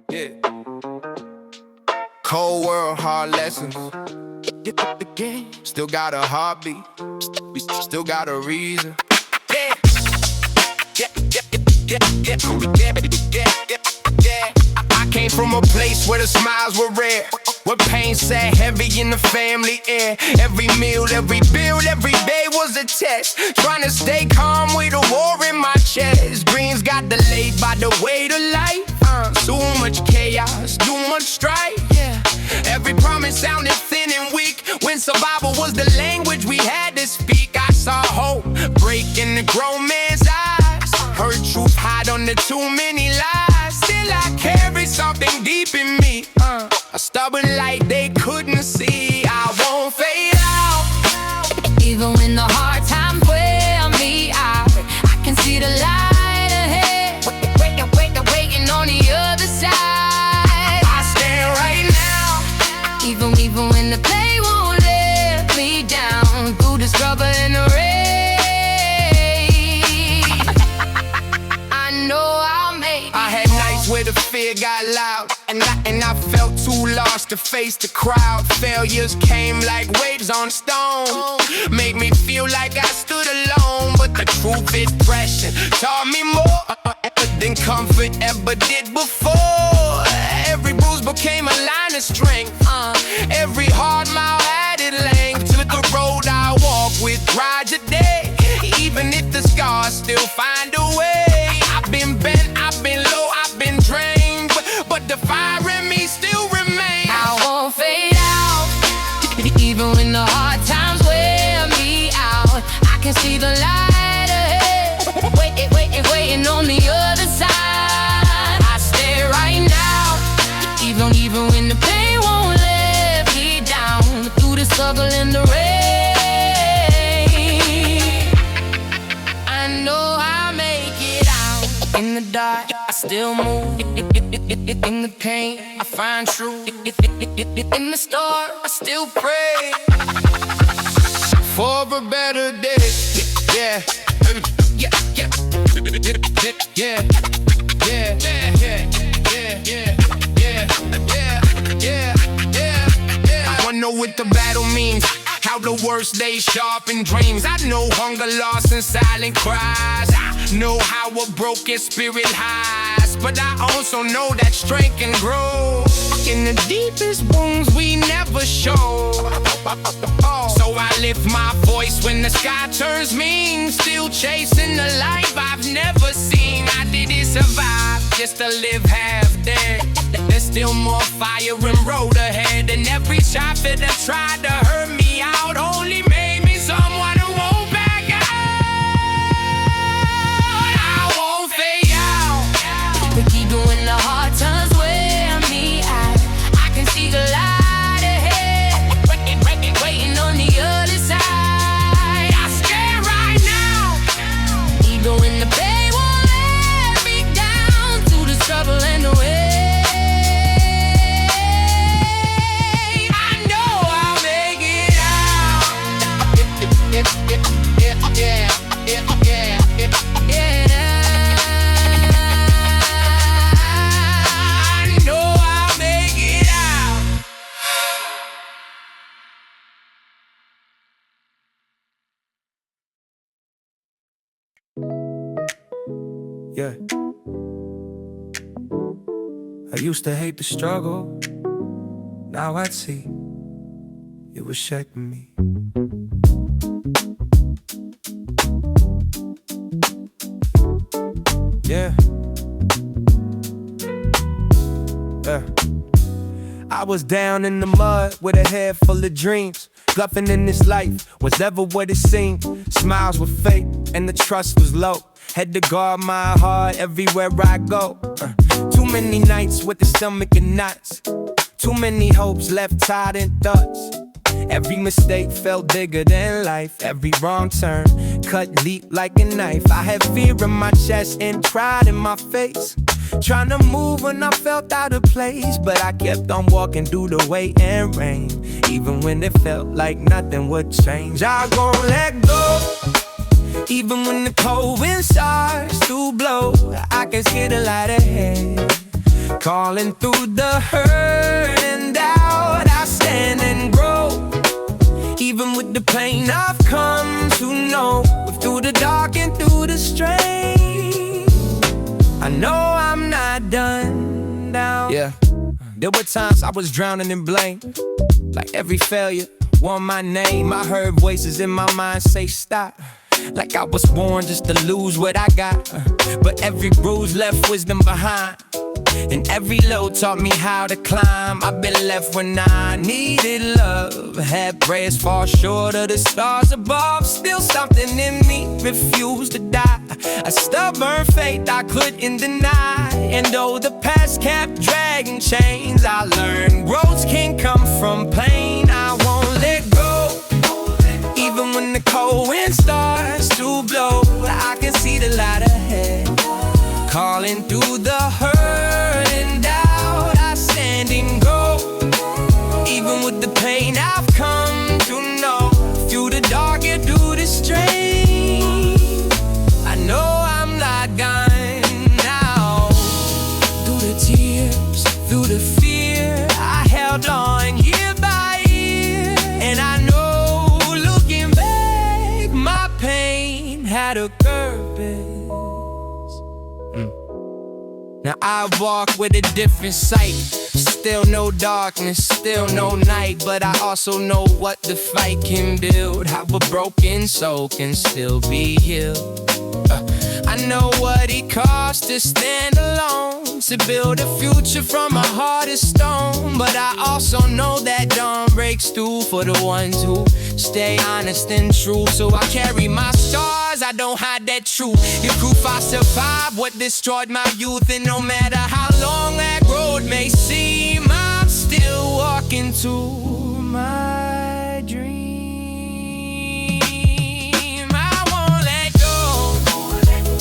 Yeah. Cold world, hard lessons. Get up the game. Still got a heartbeat. We still got a reason. Yeah. I came from a place where the smiles were rare, where pain sat heavy in the family air. Every meal, every bill, every day was a test. Trying to stay calm with a war in my chest. Dreams got delayed by the weight of life. Too much chaos, too much strife. Yeah. Every promise sounded thin and weak. When survival was the language we had to speak, I saw hope break in the grown man's eyes. Heard truth hide under too many lies. Still I carry something deep in me, a stubborn light they couldn't see. I won't fade out. Even when the hard times wear me out, I can see the light ahead. Waiting on the other side. I stand right now. Even when the pain won't let me down, through the struggle and the rain, I know I'll make it. I had nights where the fear got loud, and I felt too lost to face the crowd. Failures came like waves on stone, make me feel like I stood alone. But the truth is fresh and taught me more than comfort ever did before. Every bruise became a line of strength. Every hard mile added length to the road I walk with pride today. Even if the scars still find a way. I've been bent, I've been low, I've been drained, but the fire in me still remains. I won't fade out. Even when the hard times wear me out, I can see the light ahead. Waiting on the other side. I stay right now. Even when the pain won't let me down, through the struggle and the rain, I know I'll make it out. In the dark, I still move. In the pain, I find truth. In the storm, I still pray for a better day. Yeah. Yeah. Yeah. Yeah. Yeah. Yeah. I know what the battle means, how the worst days sharpen dreams. I know hunger, loss, and silent cries. I know how a broken spirit hides, but I also know that strength can grow in the deepest wounds we never show. So I lift my voice when the sky turns mean, still chasing the life I've never seen. I didn't survive just to live half dead. There's still more fire and road ahead, and every shot that tried to hurt me out only made me someone who won't back out. I won't fade out. We keep doing the hard times wear me out. I can see the light ahead. Waiting on the other side. I stand right now. Even when the pain won't let me down, through the struggle and the way, I know I'll make it out. Yeah. I know I'll make it out. Yeah. I used to hate the struggle. Now I'd see it was shaping me. Yeah. I was down in the mud with a head full of dreams. Bluffing in this life was ever what it seemed. Smiles were fake and the trust was low. Had to guard my heart everywhere I go. Too many nights with the stomach and knots. Too many hopes left tied in thoughts. Every mistake felt bigger than life. Every wrong turn cut deep like a knife. I had fear in my chest and pride in my face. Trying to move when I felt out of place, but I kept on walking through the weight and rain. Even when it felt like nothing would change, I gon' let go. Even when the cold wind starts to blow, I can see the light ahead. Calling through the hurt and doubt, I stand and grow. Even with the pain I've come to know, through the dark and through the strain, I know I'm not done now. Yeah, there were times I was drowning in blame, like every failure won my name. I heard voices in my mind say stop, like I was born just to lose what I got. But every bruise left wisdom behind, and every low taught me how to climb. I've been left when I needed love, had prayers fall short of the stars above. Still something in me refused to die, a stubborn faith I couldn't deny. And though the past kept dragging chains, I learned growth can come from pain. I won't let go, even when the cold wind starts to blow. I can see the light ahead, calling through the hurt and doubt, I stand and go. Even with the pain I've come to know, through the dark and through the strain, I know I'm not gone now. Through the tears, through the fear, I held on year by year. And I know, looking back, my pain had a purpose. Now I walk with a different sight, still no darkness, still no night. But I also know what the fight can build, how a broken soul can still be healed. I know what it costs to stand alone, to build a future from a heart of stone. But I also know that dawn breaks through for the ones who stay honest and true. So I carry my scars, I don't hide that truth. It's proof I survived what destroyed my youth. And no matter how long that road may seem, I'm still walking to my dream.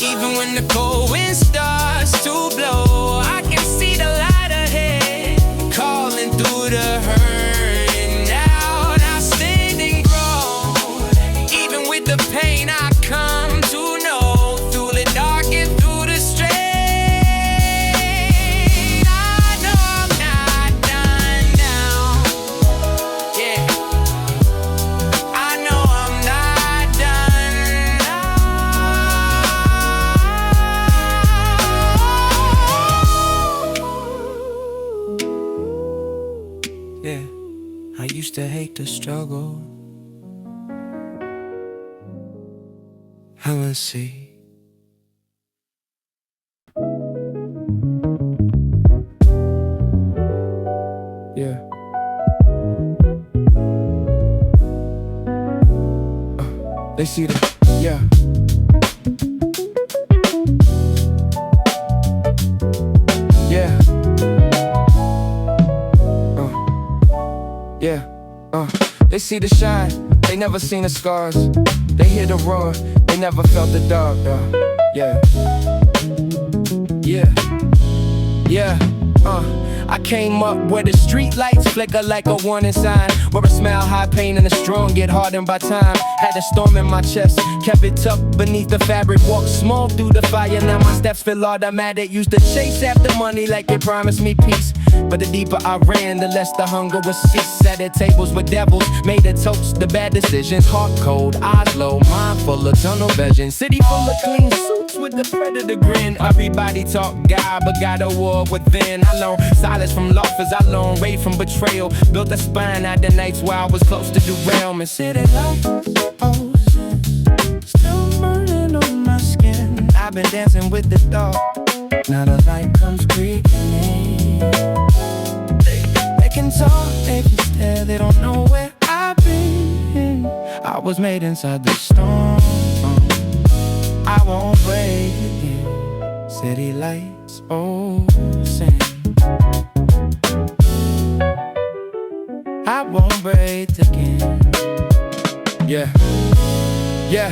Even when the cold wind starts to blow, I can see the light ahead, calling through the hurt and doubt, I stand and grow. Even with the pain I come to know, through the dark and through the strain, I know I'm not done now. Yeah, I know I'm not done now. Yeah, I used to hate the struggle. Let's see. Yeah. They see the, yeah. Yeah. Yeah, they see the shine, they never seen the scars. They hear the roar, they never felt the dark. Yeah, yeah, yeah. I came up where the street lights flicker like a warning sign, where a smile high pain and the strong get hardened by time. Had a storm in my chest, kept it tucked beneath the fabric, walked small through the fire. Now my steps feel automatic, used to chase after money like it promised me peace. But the deeper I ran, the less the hunger would cease. Sat at tables with devils, made a toast, the bad decisions. Heart cold, eyes low, mind full of tunnel vision. City full of clean suits with the predator grin. Everybody talk God, but got a war within. I learned silence from loafers, I learned rage from betrayal. Built a spine out the nights where I was close to derailment. City lights, ocean, still burning on my skin. I've been dancing with the dark, now the light comes creeping in. They can talk, they can stare, they don't know where I've been. I was made inside the storm, I won't break again. City lights, ocean, I won't break again. Yeah, yeah,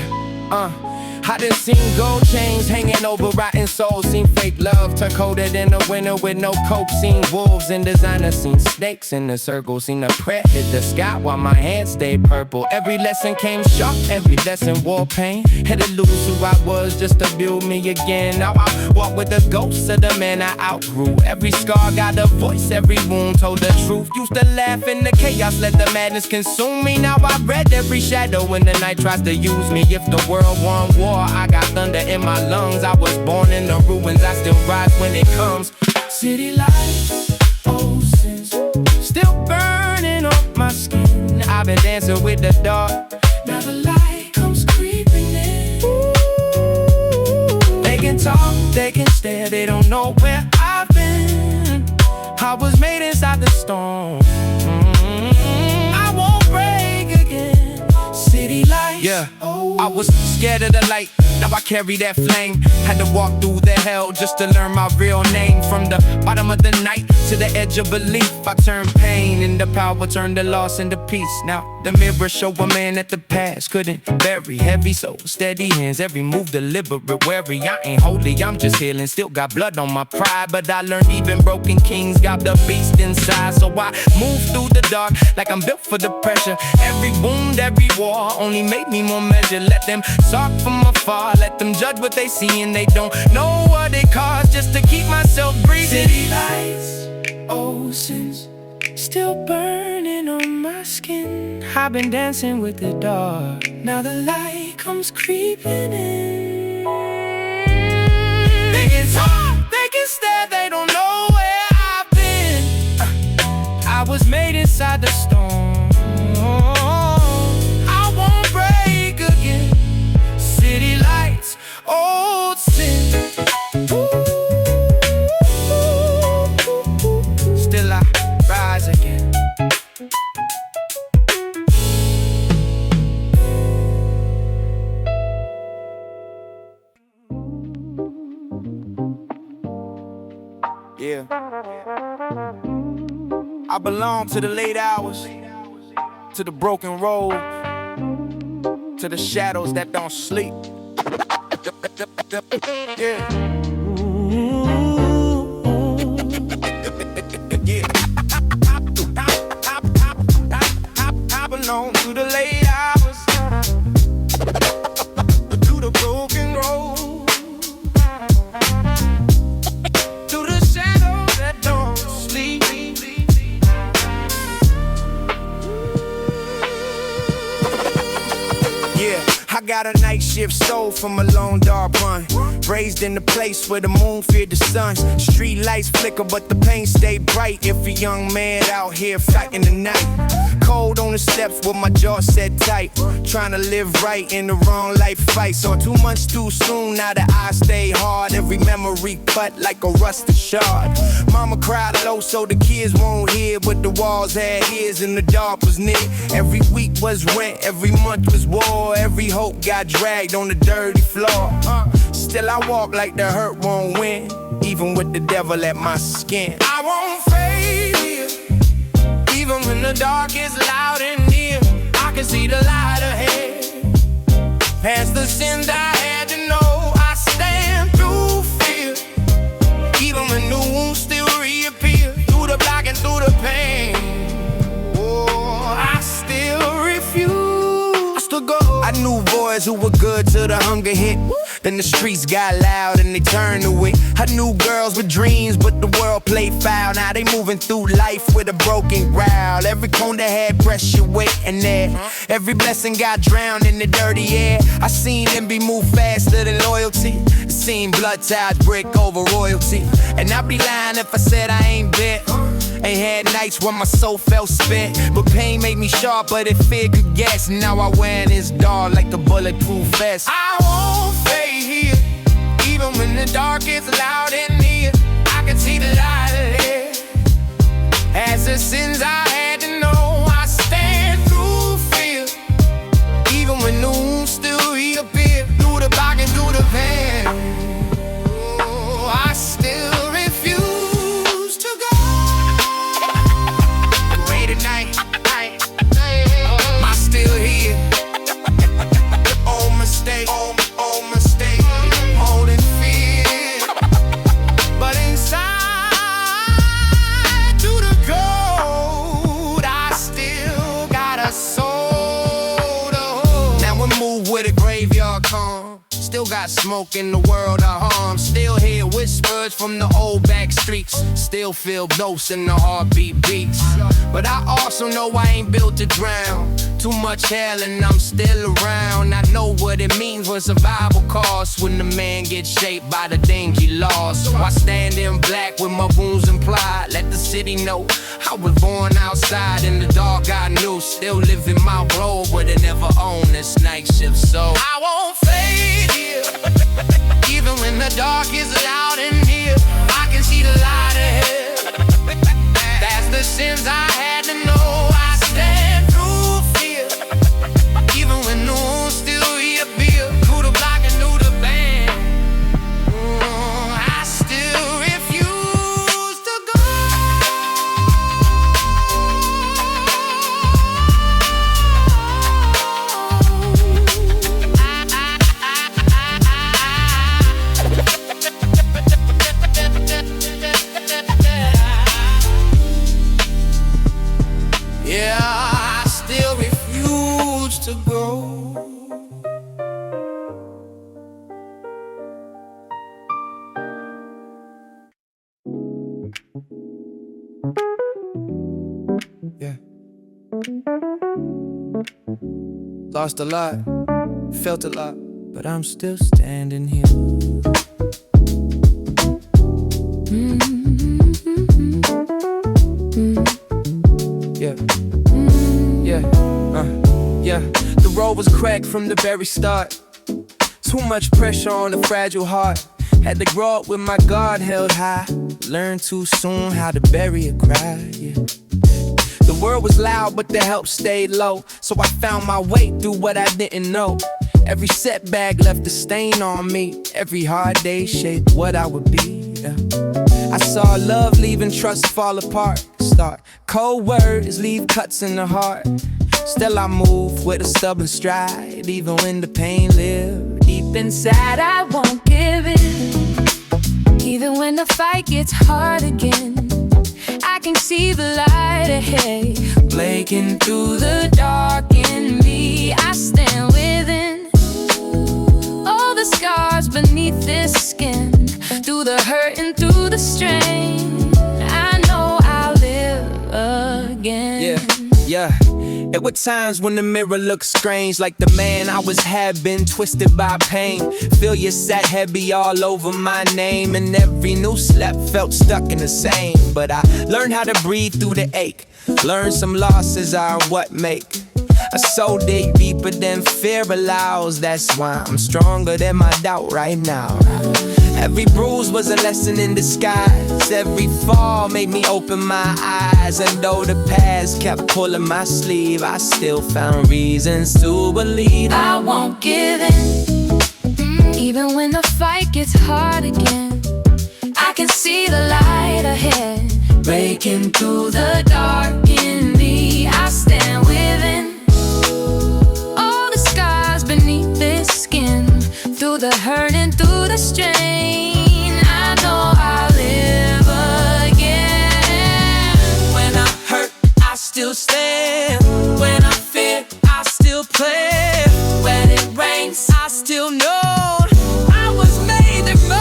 I done seen gold chains hanging over rotten souls. Seen fake love turn colder than the winter with no coke. Seen wolves in designer, seen snakes in the circle. Seen a prayer hit the sky while my hands stayed purple. Every lesson came sharp, every lesson wore pain. Had to lose who I was just to build me again. Now I walk with the ghosts of the man I outgrew. Every scar got a voice, every wound told the truth. Used to laugh in the chaos, let the madness consume me. Now I read every shadow when the night tries to use me. If the world won war, I got thunder in my lungs. I was born in the ruins, I still rise when it comes. City lights, oceans, still burning on my skin. I've been dancing with the dark, now the light comes creeping in. They can talk, they can stare, they don't know where I've been. I was made inside the storm. I won't break again. City lights, yeah. I was scared of the light, now I carry that flame. Had to walk through the hell just to learn my real name. From the bottom of the night to the edge of belief, I turned pain into power, turned the loss into peace. Now the mirror show a man that the past couldn't bury. Heavy soul, steady hands, every move deliberate, wary. I ain't holy, I'm just healing. Still got blood on my pride, but I learned even broken kings got the beast inside. So I move through the dark like I'm built for the pressure. Every wound, every war only made me more measured. Let them talk from afar, let them judge what they see and they don't know what it costs just to keep myself breathing. City lights, oceans, still burning on my skin. I've been dancing with the dark, now the light comes creeping in. They can talk, they can stare, they don't know where I've been. I was made inside the storm. I won't break again. City lights, old sin. Still I rise again. Yeah. I belong to the late hours, to the broken road, to the shadows that don't sleep. Yeah. Yeah. I belong to the late hours, to the broken road, to the shadows that don't sleep. Yeah, I got a night shift soul from a long dark run. Raised in the place where the moon feared the sun. Street lights flicker but the pain stay bright. If a young man out here fighting the night, cold on the steps with my jaw set tight, trying to live right in the wrong life fight. Saw 2 months too soon, now that I stay hard. Every memory cut like a rusted shard. Mama cried low so the kids won't hear, but the walls had ears and the dark was near. Every week was rent, every month was war. Every hope got dragged on the dirty floor. Still I walk like the hurt won't win, even with the devil at my skin. I won't fade here, even when the dark is loud and near. I can see the light ahead. Past the sins I had to know, I stand through fear. Even when the wounds still reappear, through the black and through the pain. Oh, I still refuse to go. I knew boys who were good till the hunger hit. Then the streets got loud and they turned to it. I knew girls with dreams, but the world played foul. Now they moving through life with a broken growl. Every corner had pressure waiting there. Every blessing got drowned in the dirty air. I seen envy move faster than loyalty. I seen blood ties break over royalty. And I'd be lying if I said I ain't bit. Ain't had nights when my soul felt spent, but pain made me sharper than fear could guess. Now I wear this dark like a bulletproof vest. I won't fade here, even when the dark is loud and near. I can see the light ahead. As the sins I had to know, I stand through fear. Even when the wounds still reappear, through the block and through the pain. Oh, I still refuse to go. Wait a night, am I still here? Oh, mistake, oh, mistake. smoke in the world of harm. Still hear whispers from the old back streets. Still feel notes in the heartbeat beats. But I also know I ain't built to drown. Too much hell and I'm still around. I know what it means when survival costs, when the man gets shaped by the things he lost. So I stand in black with my wounds implied. Let the city know I was born outside. In the dark I knew, still live in my globe where they never own this night shift. So I won't fade here. Even when the dark is loud in here, I can see the light ahead. That's the sins I had to know. I stand through fear. Even when no one still reappear. Through the block and through the band, I still refuse to go. Yeah, I still refuse to go. Yeah. Lost a lot, felt a lot, but I'm still standing here. Yeah. Yeah. The road was cracked from the very start. Too much pressure on a fragile heart. Had to grow up with my guard held high. Learned too soon how to bury a cry, yeah. The world was loud, but the help stayed low. So I found my way through what I didn't know. Every setback left a stain on me. Every hard day shaped what I would be, yeah. I saw love leave and trust fall apart. Start cold words, leave cuts in the heart. Still I move with a stubborn stride. Even when the pain lives deep inside, I won't give in. Even when the fight gets hard again, I can see the light ahead. Breaking through the dark in me, I stand within. All the scars beneath this skin, through the hurt and through the strain, I know I'll live again. Yeah. There were times when the mirror looked strange, like the man I had been twisted by pain. Failure sat heavy all over my name, and every new step felt stuck in the same. But I learned how to breathe through the ache. Learned some losses are what make a soul dig deeper than fear allows. That's why I'm stronger than my doubt right now. Every bruise was a lesson in disguise. Every fall made me open my eyes. And though the past kept pulling my sleeve, I still found reasons to believe I won't give in. Even when the fight gets hard again, I can see the light ahead. Breaking through the dark in me, I stand within. All the scars beneath this skin, through the hurt and through the strain, I know I'll live again. When I hurt, I still stand. When I fear, I still play. When it rains, I still know I was made to mourn.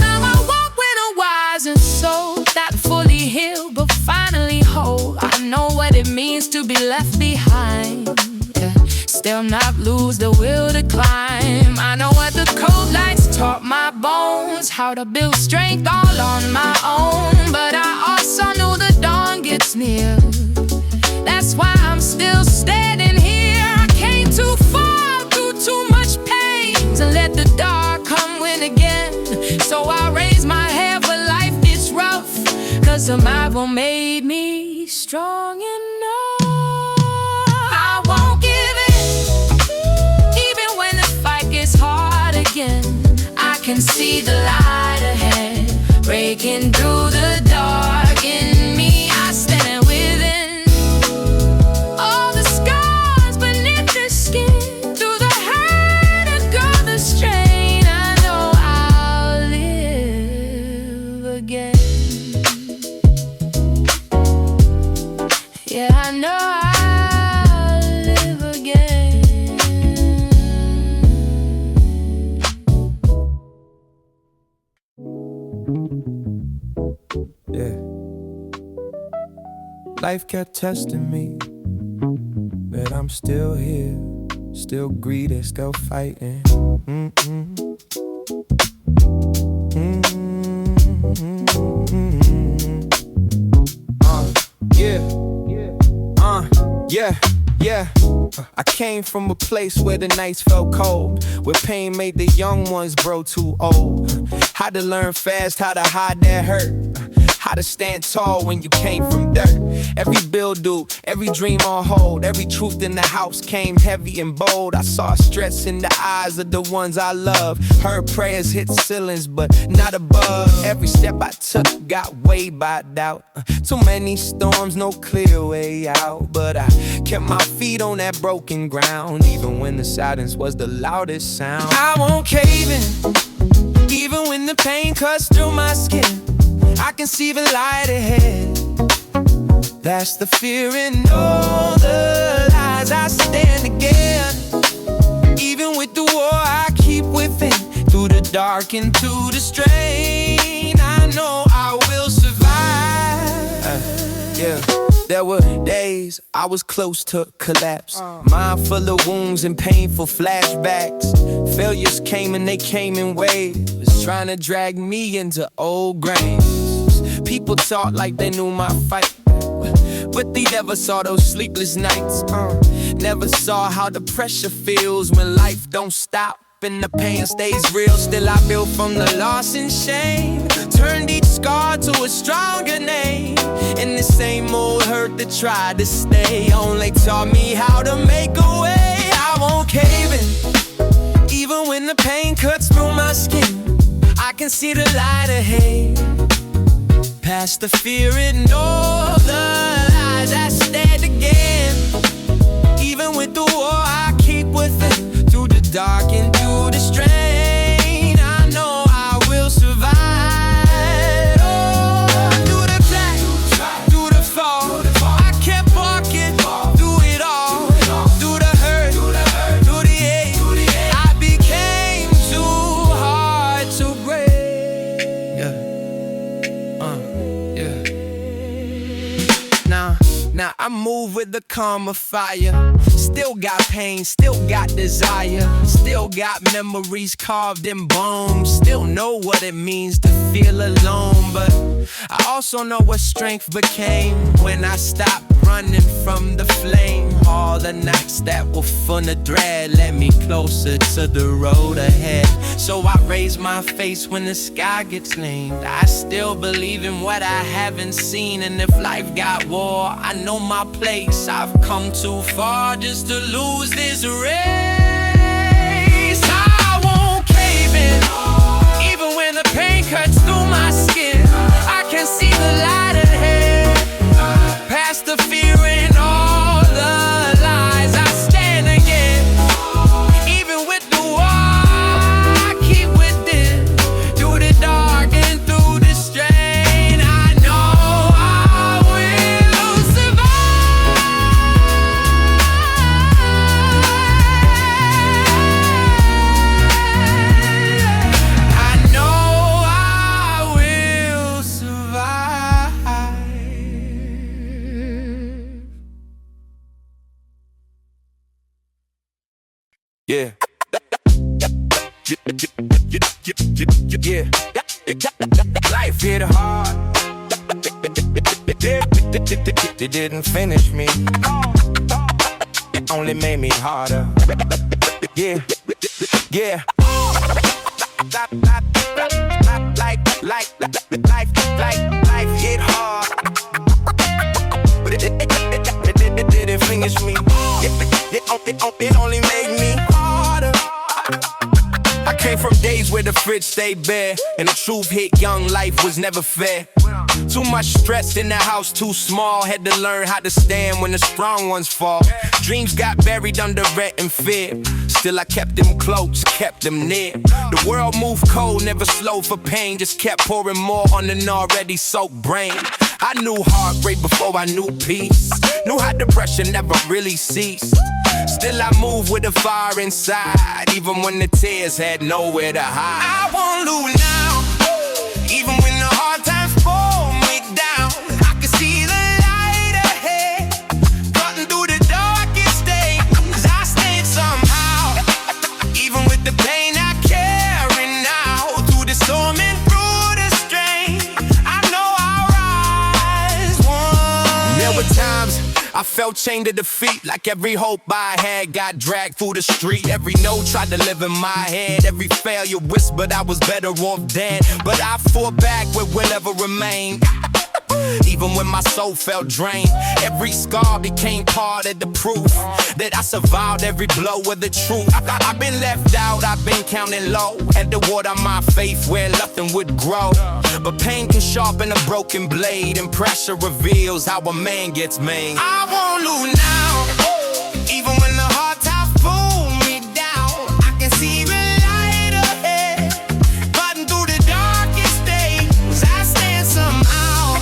I'm a walk with a wizened soul, not fully healed but finally whole. I know what it means to be left behind, yeah. Still not lose the will to climb. I know what the cold nights taught my bones, how to build strength all on my own. But I also knew the dawn gets near. That's why I'm still standing here. I came too far through too much pain to let the dark come win again. So I raise my head for life is rough, 'cause survival made me strong enough. I won't give in. Even when the fight gets hard again, I can see the light ahead. Breaking through the dark in me, I stand within. All the scars beneath the skin, through the hurt and through the strain, I know I'll live again. Yeah, I know I'll live again. Yeah. Life kept testing me, but I'm still here, still greedy, still fighting. Yeah. I came from a place where the nights felt cold, where pain made the young ones grow too old. Had to learn fast how to hide that hurt, how to stand tall when you came from dirt. Every bill due, every dream on hold, every truth in the house came heavy and bold. I saw stress in the eyes of the ones I love, heard prayers hit ceilings but not above. Every step I took got weighed by doubt, too many storms, no clear way out. But I kept my feet on that broken ground, even when the silence was the loudest sound. I won't cave in, even when the pain cuts through my skin. I can see the light ahead. That's the fear in all the lies. I stand again, even with the war I keep within. Through the dark and through the strain, I know I will survive. Yeah. There were days I was close to collapse, mind full of wounds and painful flashbacks. Failures came and they came in waves, trying to drag me into old graves. People talk like they knew my fight, but they never saw those sleepless nights. Never saw how the pressure feels when life don't stop and the pain stays real. Still I built from the loss and shame, turned each scar to a stronger name. And the same old hurt that tried to stay only taught me how to make a way. I won't cave in, even when the pain cuts through my skin. I can see the light ahead, past the fear and all the lies. I stand again, even with the war I keep within. Through the dark and through the strain, I know I will survive. Oh, through the crack, through the fall, I kept walking through it all. Through the hurt, through the ache, I became too hard to break. Now I move with the calmer fire. Still got pain, still got desire, still got memories carved in bone. Still know what it means to feel alone, but I also know what strength became when I stopped running from the flame. All the nights that were full of dread led me closer to the road ahead. So I raise my face when the sky gets named. I still believe in what I haven't seen, and if life got war, I know my place. I've come too far just to lose this race. I won't cave in, even when the pain cuts through my skin. I can see the light ahead, past the fear and all the lies. I stand again, even with the war I keep within. Through the dark and through the strain, I know I will survive. I know I will survive. Yeah. Yeah. Life hit hard. It didn't finish me, it only made me harder. Yeah. Life hit hard, but it didn't finish me. It only made me harder. I came from days where the fridge stayed bare, and the truth hit young, life was never fair. Too much stress in the house, too small. Had to learn how to stand when the strong ones fall. Dreams got buried under regret and fear. Still I kept them close, kept them near. The world moved cold, never slow for pain. Just kept pouring more on an already soaked brain. I knew heartbreak before I knew peace. Knew how depression never really ceased. Still I move with a fire inside, even when the tears had nowhere to hide. I won't lose now, even storm and through the strain, I know I'll rise one. There were times I felt chained to defeat, like every hope I had got dragged through the street. Every no tried to live in my head, every failure whispered I was better off dead. But I fought back with whatever remained. Even when my soul felt drained, every scar became part of the proof that I survived every blow of the truth. I've been left out, I've been counting low, had to water my faith where nothing would grow. But pain can sharpen a broken blade, and pressure reveals how a man gets made. I won't lose now, even when the hard times pull me down. I can see the light ahead, fighting through the darkest days. I stand somehow,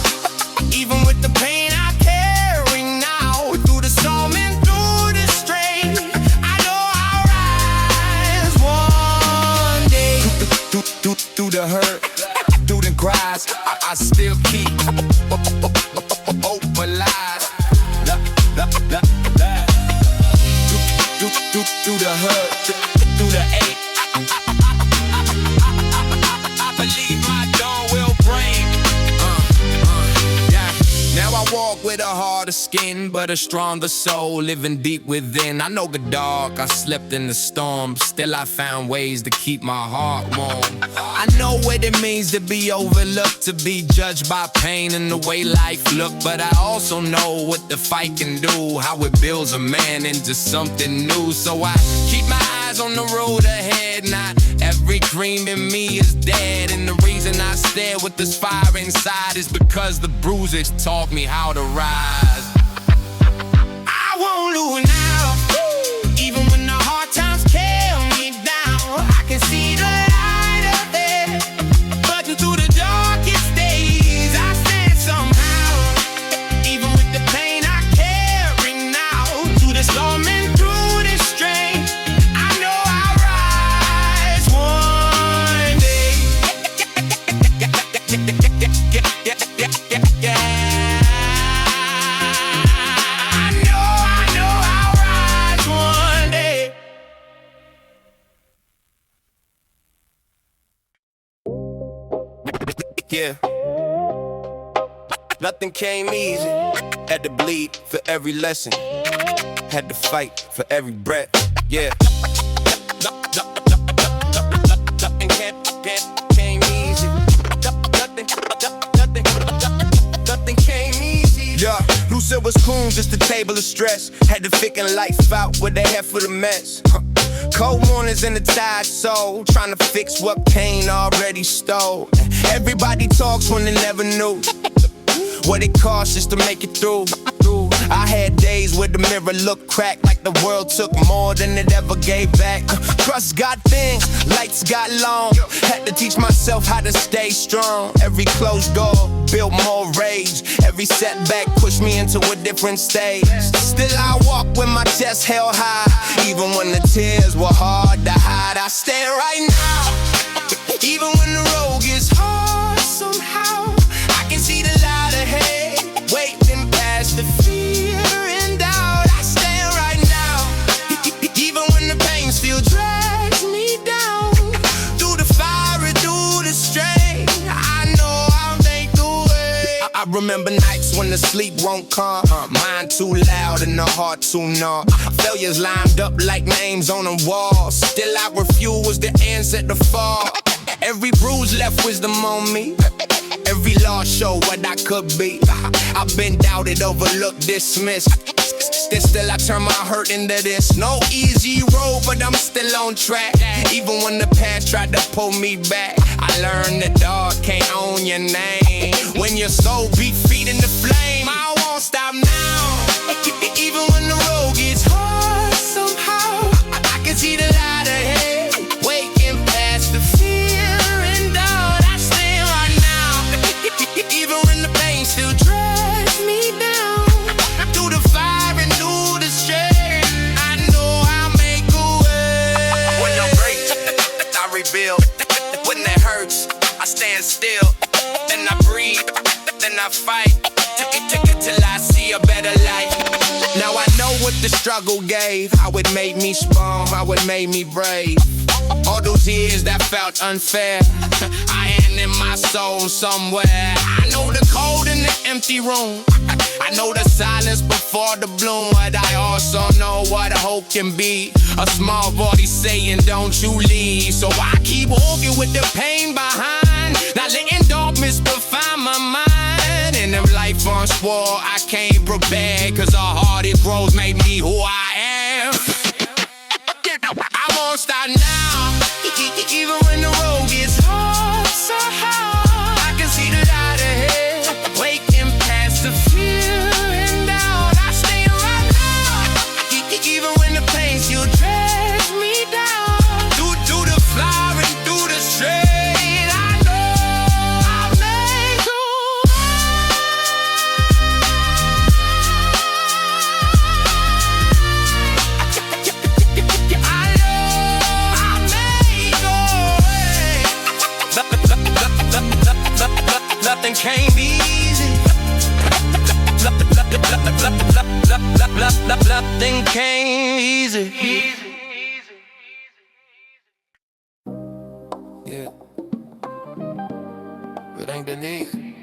even with the pain I carry now. Through the storm and through the strain, I know I'll rise one day. Through the hurt, through the cries, I still keep open lies. Through the hurt, through the ache, I believe my dawn will break. Now I walk with a harder skin, but a stronger soul living deep within. I know the dark, I slept in the storm, still I found ways to keep my heart warm. I know what it means to be overlooked, to be judged by pain and the way life look. But I also know what the fight can do, how it builds a man into something new. So I keep my eyes on the road ahead, not every dream in me is dead. And the reason I stare with this fire inside is because the bruises taught me how to rise. I won't lose now, even when the hard times tear me down. I can see the light ahead, fighting through the darkest days. I stand somehow, even with the pain I carry now. Through the storm and through the strain, I know I'll rise one day. Yeah, nothing came easy. Had to bleed for every lesson, had to fight for every breath. Yeah, nothing came easy. Nothing came easy. Yeah, Lucille was cool, just a table of stress. Had to figure life out with a head full of mess. Cold mornings in the tired soul, trying to fix what pain already stole. Everybody talks when they never knew what it costs just to make it through. I had days where the mirror looked cracked, like the world took more than it ever gave back. Trust got thin, lights got long, had to teach myself how to stay strong. Every closed door built more rage, every setback pushed me into a different stage. Still I walk with my chest held high, even when the tears were hard to hide. I stand right now, even when the road gets hard somehow. I can see the light ahead, waiting past the fear and doubt. I stand right now, even when the pain still drags me down. Through the fire and through the strain, I know I'll make the way. I remember nights when the sleep won't come, mind too loud and the heart too numb. Failures lined up like names on a wall, still I refuse the answer to fall. Every bruise left wisdom on me, every loss showed what I could be. I've been doubted, overlooked, dismissed. Still I turn my hurt into this. No easy road, but I'm still on track. Even when the past tried to pull me back, I learned the dog can't own your name. When your soul beat feet in the flame, I won't stop now. Even when the road gets hard somehow, I can see the light ahead, waking past the fear and doubt. I stand right now, even when the pain still drags me down. Through the fire and through the strain, I know I'll make a way. When I break, I rebuild. When that hurts, I stand still. Then I breathe, then I fight, till I see a better life. Now I know what the struggle gave, how it made me strong, how it made me brave. All those years that felt unfair, I ain't soul somewhere. I know the cold in the empty room. I know the silence before the bloom, but I also know what hope can be. A small voice saying, don't you leave. So I keep walking with the pain behind, not letting darkness define my mind. And if life unswore, I came prepared, cause the heart it grows made me who I am. I won't stop now, even when the road gets hard, so hard. I can see the light ahead, waking past the fear and doubt. I stay right now, even when the pain still drags me down. Through the fire and through the shade, I know I'll make it. Nothing came easy. Nothing came easy. Yeah, it ain't been easy,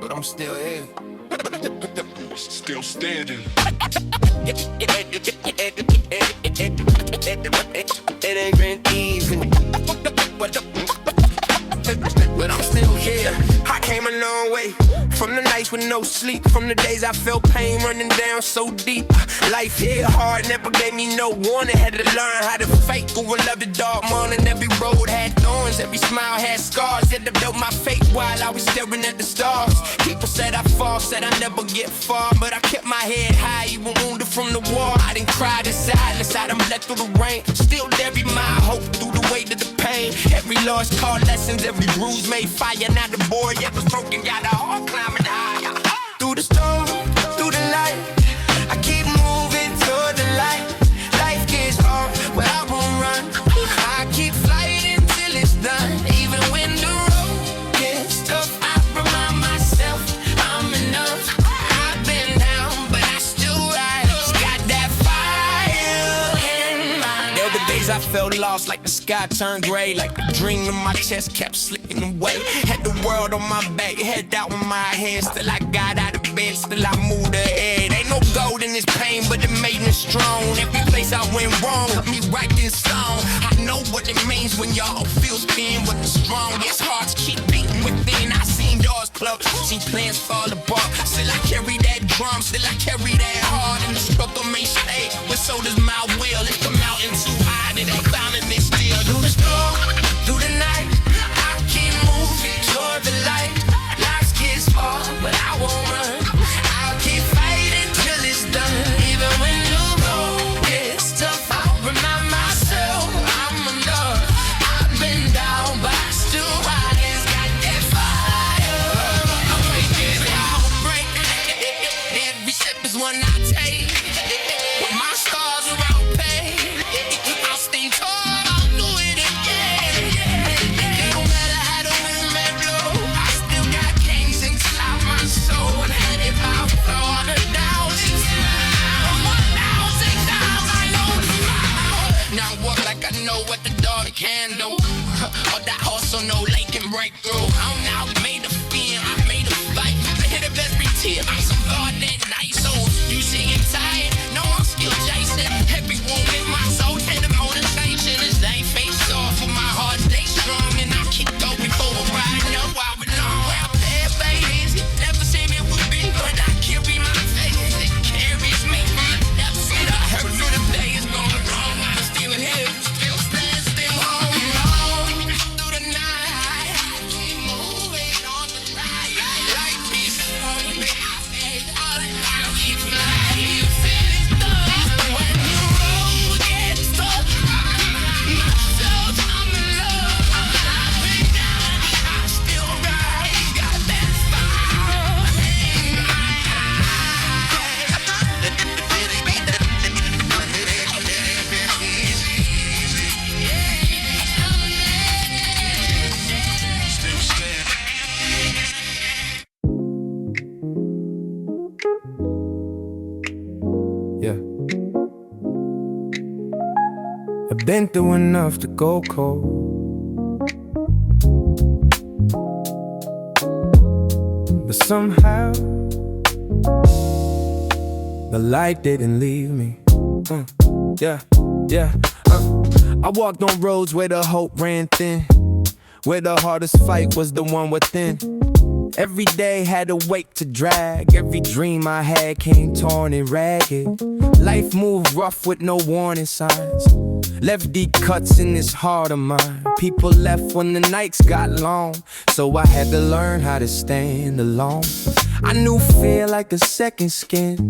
but I'm still here. Still standing. It ain't been easy, but I'm still here. I came a long way from the nights with no sleep, from the days I felt pain running down so deep. Life hit hard, never gave me no warning. Had to learn how to fight through a love the dark morning. Every road had thorns, every smile had scars. Had to build my faith while I was staring at the stars. People said I fall, said I never get far, but I kept my head high, even wounded from the war. I didn't cry in silence, I done bled through the rain. Still there be my hope through the weight of the pain. Every loss taught lessons, every bruise made fire. Now the boy that was broken got a heart climbing higher. Through the storm, through the light, I keep moving toward the light. Life gets hard, but I won't run. I keep fighting till it's done. Even when the road gets tough, I remind myself I'm enough. I've been down, but I still rise. Got that fire in my eyes. There were days I felt lost, like the sky turned gray, like the dream in my chest kept slipping away. Had the world on my back, head out with my hands. Still I got out of bed, still I moved ahead. Ain't no gold in this pain, but it made me strong. Every place I went wrong, put me right in stone. I know what it means when y'all feel spin with the strongest hearts keep beating within. I seen doors close, seen plans fall apart. Still I carry that drum, still I carry that heart. And the struggle may stay, but so does my will. If the mountain too high, it ain't climbing me still. Through the storm, through the night, I keep moving toward the light. Life gets hard, but I won't run. I'll keep fighting till it's done. Even when the road gets tough, I'll remind myself I'm enough. I've been down, but I still rise. Got that fire. I'm breaking out, break. Every step is one I take. When my scars are all paid, I'll stay tall. I'll do it again. No matter how the wind may blow, I still got kings inside my soul. And had it by far, 1,000 times, 1,000 times I know the now I walk like I know what the dog can do. Or that hustle, no lake can break through. I'm now made of fear, I made a fight. I hit a best tear, I'm some guard that night. So you see it tired, no I'm still chasing. Every wound in my soul, and the motivation is they face off. For my heart stay strong, and I keep going forward. I know I belong. Out there, babies, never said it would be, but I carry my faith. It carries me. Never said I heard through the day is going wrong. I'm still here, still stand, still home. Through the night, I keep moving on the line. Life is hard, I'll keep my eyes fixed up. When the road gets tough, myself, I'm in love. I've been down, I still rise. Got that fire in my eyes. Still stand. Yeah. I've been through enough to go cold. But somehow the light didn't leave me. Yeah. I walked on roads where the hope ran thin, where the hardest fight was the one within. Every day had a weight to drag. Every dream I had came torn and ragged. Life moved rough with no warning signs. Left deep cuts in this heart of mine. People left when the nights got long, so I had to learn how to stand alone. I knew fear like a second skin,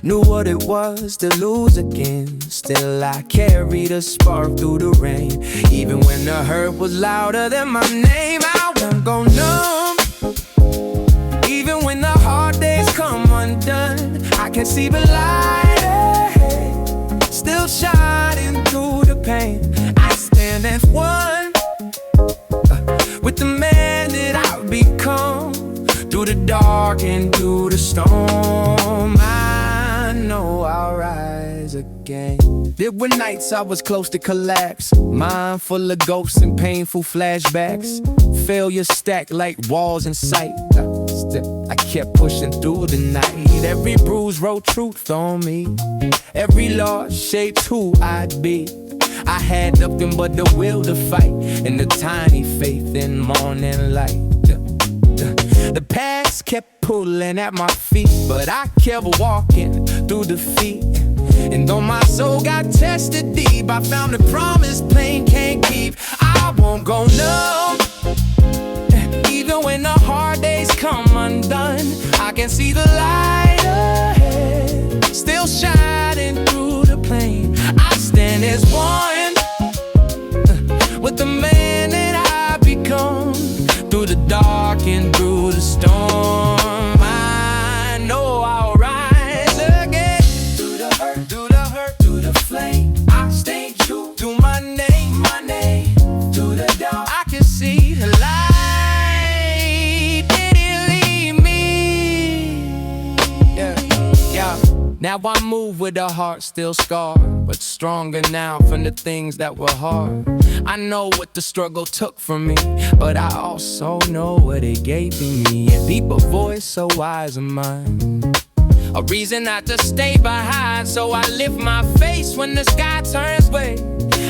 knew what it was to lose again. Still I carried a spark through the rain, even when the hurt was louder than my name. I won't go numb, even when the hard days come undone. I can see the light ahead, still shining through the pain. I stand as one with the man that I've become. Through the dark and through the storm, I know I'll rise again. There were nights I was close to collapse, mind full of ghosts and painful flashbacks. Failure stacked like walls in sight. I kept pushing through the night. Every bruise wrote truth on me. Every loss shaped who I'd be. I had nothing but the will to fight and the tiny faith in morning light. The past kept pulling at my feet, but I kept walking through defeat. And though my soul got tested deep, I found a promise pain can't keep. I won't go numb, even when the hard days come undone. I can see the light ahead, still shining through the pain. I stand as one with the man that I become. Through the dark and through the storm, I know I'll rise again. Through the hurt, through the flame, I stay true to my name. Through the dark, I can see the light didn't leave me. Yeah. Now I move with a heart still scarred, but stronger now from the things that were hard. I know what the struggle took from me, but I also know what it gave me. A deeper voice so wise of mine, a reason not to stay behind. So I lift my face when the sky turns gray.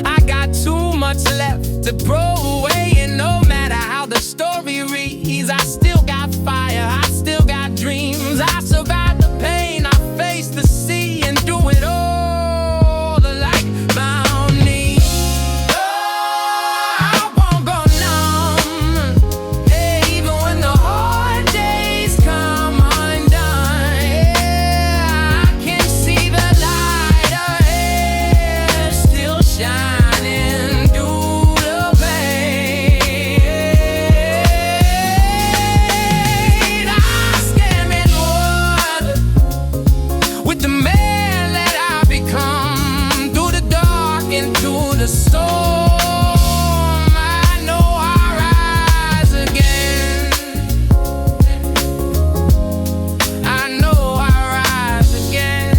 I got too much left to throw away, and no matter how the story reads, I still got fire, I still got dreams. I survived the pain, I faced the sea, and through it all, the light found me. I won't go numb, even when the hard days come undone. Yeah, I can see the light ahead, still shining through the pain. I stand in one with the man that I become. Through the dark and through the storm, I know I'll rise again. I know I'll rise again.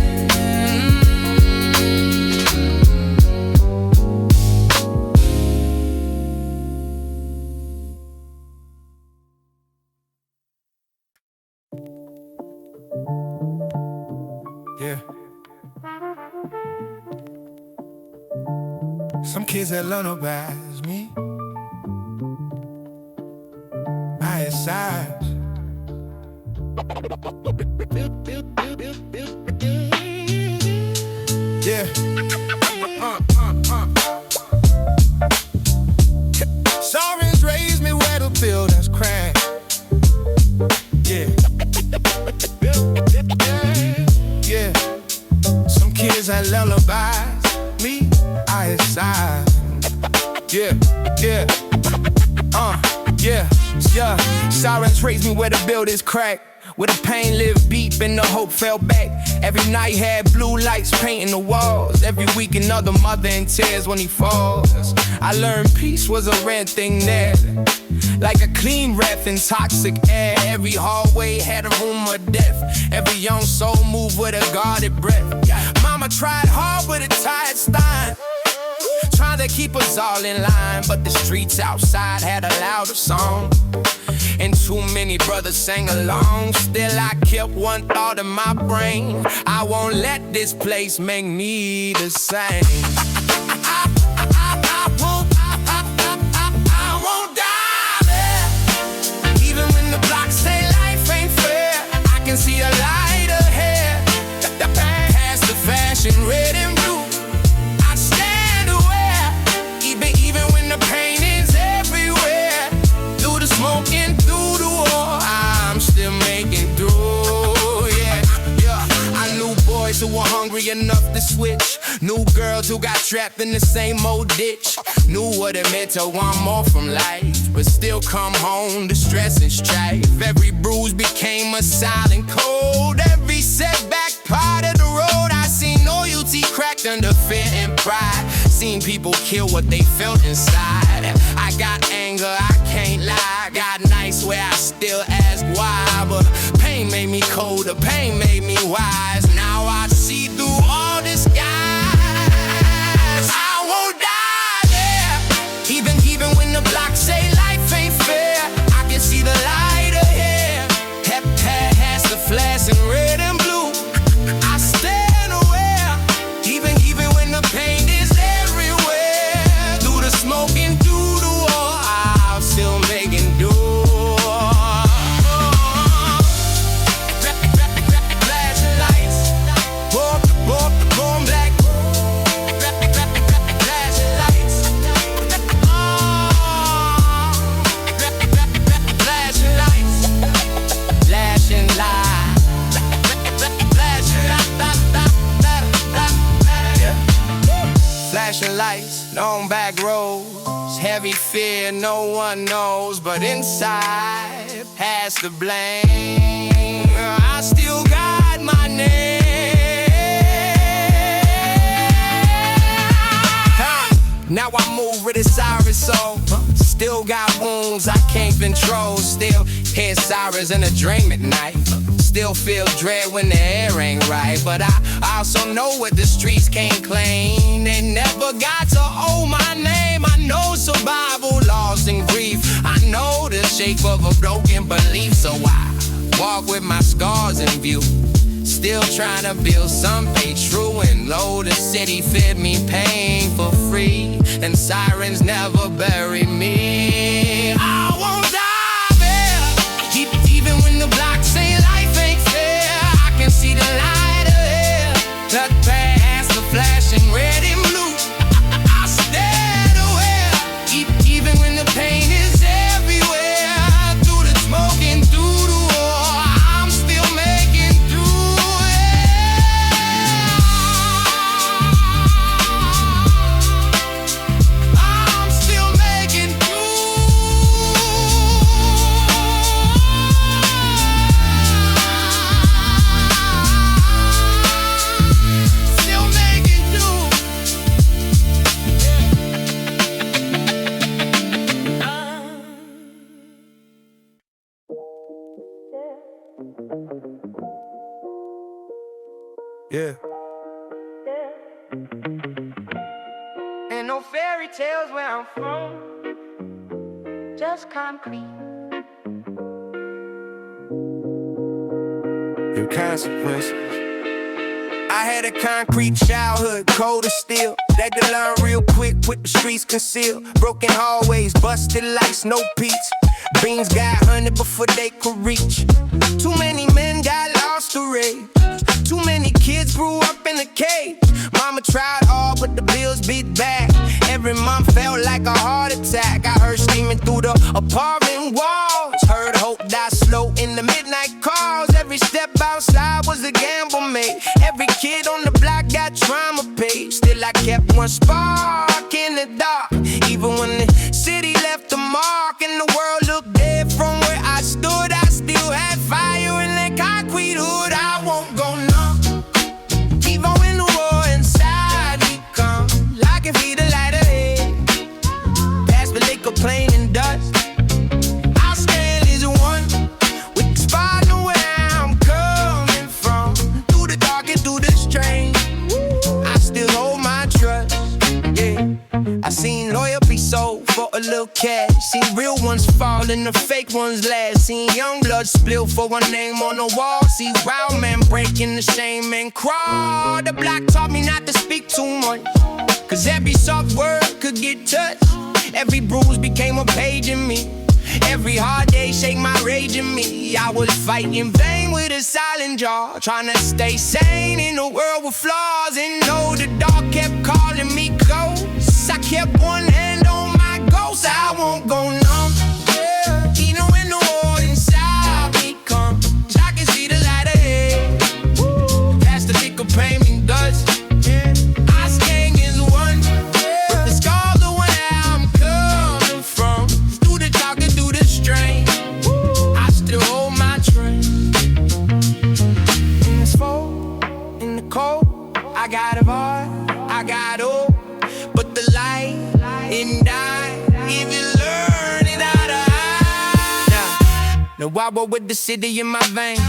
Yeah. Some kids that lullabies me. I had sides. Yeah. Sirens raise me where the buildings crack. Yeah. Yeah. Some kids that lullabies me. I had sides. Yeah. Sirens raised me where the buildings crack, where the pain lived deep and the hope fell back. Every night had blue lights painting the walls. Every week another mother in tears when he falls. I learned peace was a rare thing there, like a clean breath in toxic air. Every hallway had a room of death. Every young soul moved with a guarded breath. Mama tried hard with a tired stein, trying to keep us all in line, but the streets outside had a louder song. And Too many brothers sang along, still I kept one thought in my brain. I won't let this place make me the same. I won't die there. Even when the blocks say life ain't fair, I can see a light ahead. Past the fashion, red and blue, I stand aware. Even when the pain is everywhere, through the smoke and through the war, I'm still making through. Yeah. I knew boys who were hungry enough to switch, knew girls who got trapped in the same old ditch, knew what it meant to want more from life, but still come home to stress and strife. Every bruise became a silent cold, every setback part of the road. I seen loyalty cracked under fear and pride, seen people kill what they felt inside. I got anger, I can't lie, got nights where I still ask why, but pain made me colder, pain made me wise. Now I see through all disguise. I won't die there. Even when the blocks say life ain't fair, I can see the light ahead. Past the flash in red and blue, I stand aware. Even when the pain is everywhere, through the smoke and through the war, I'm still making do. Flashing lights, born black. Flashing lights, flashing lights, flashing lights, flashing lights, long back roads, heavy fear no one knows, but inside, past the blame, I still got my name. Now I move with a siren soul, still got wounds I can't control, still hear sirens in a dream at night, still feel dread when the air ain't right, but I also know what the streets can't claim. They never got to own my name. I know survival, loss and grief, I know the shape of a broken belief, so I walk with my scars in view, still trying to build something true. And though the city fed me pain for free, and sirens never bury me, I won't die there. Even when the blocks say life ain't fair, I can see the light ahead. Cut past the flashing red and blue, I stand aware. Even when the pain is everywhere, through the smoke and through the war, I'm still making through. I'm still making still making do. Yeah. Ain't no fairy tales where I'm from, just concrete. Your consequences. I had a concrete childhood, cold as steel. Had to learn real quick with the streets concealed. Broken hallways, busted lights, no peace. Beans got hunted before they could reach. Too many men got lost to rage. Too many kids grew up in a cage. Mama tried hard, but the bills beat back. Every month felt like a heart attack. I heard screaming through the apartment walls. Heard hope die slow in the midnight calls. Every step outside was a gamble made. Every kid on the block got trauma paid. Still I kept one spark in the dark. Even when the city left a mark and the world looked dead from where I stood, I still had fire in that concrete hood. I won't go numb. Even when the war inside me come, I can feel the light ahead. Past the liquor, plane and dust, I'll stand as one with the spot know where I'm coming from. Through the dark and through the strange, I still hold my trust. Yeah, I seen loyalty sold for a little cash. Seen real ones fall and the fake ones last. Seen young blood spill for a name on the wall. See wild men breaking the shame and crawl. The block taught me not to speak too much, cause every soft word could get touched. Every bruise became a page in me. Every hard day shake my rage in me. I was fighting in vain with a silent jaw, trying to stay sane in a world with flaws. And no, the dark kept calling me ghost. I kept one hand on my ghost. I won't go numb, yeah. Even when the war inside me comes, I can see the light ahead. That's the thick of pavement dust, yeah. I stand as one, yeah. But the scars are where I'm coming from. Through the talk and through the strain, I still hold my train. In this fall, in the cold, I got a heart, I got hope. But the light, it died. If you learn it how to hide. Now I walk with the city in my veins.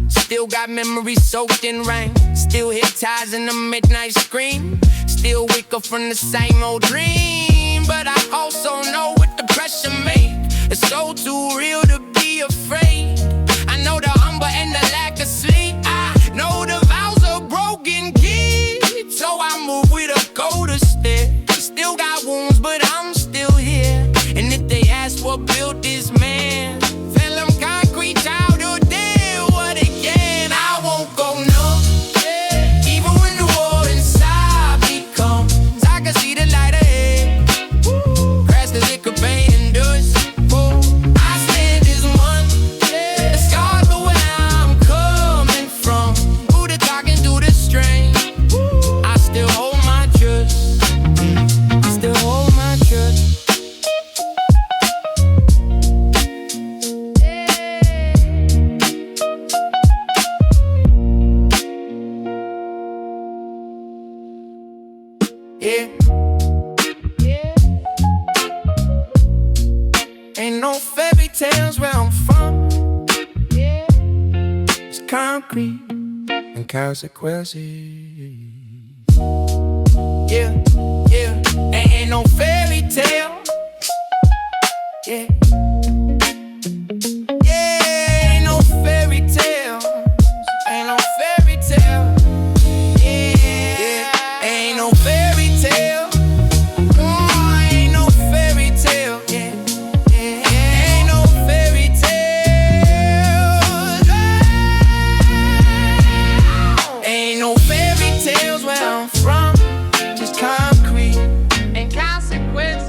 Still got memories soaked in rain. Still hypnotized in the midnight scream. Still wake up from the same old dream. But I also know what the pressure make. It's so too real to be afraid. I know the hunger and the lack of sleep. I know the vows are broken keys. So I move with a colder step. Still got wounds, but I'm still here. And if they ask what built this man, tell them concrete childhood did what it can. I won't go numb, yeah. Even when the war inside me comes, I can see the light ahead. Crash the liquor pain and dust. I stand as one, yeah. The scars are where I'm coming from. Through the dark and through the strain, I still hold my trust. Still hold my trust. Yeah. Yeah. Ain't no fairy tales where I'm from. Yeah. It's concrete and consequences. Yeah, yeah, ain't no fairy tale. Yeah, yeah, ain't no fairy tale. Ain't no fairy tale. Yeah, yeah, ain't no fairy tale. Oh, ain't no fairy tale. Yeah, yeah, ain't no fairy tale. Ain't no fairy tales where I'm from. Just concrete and consequences.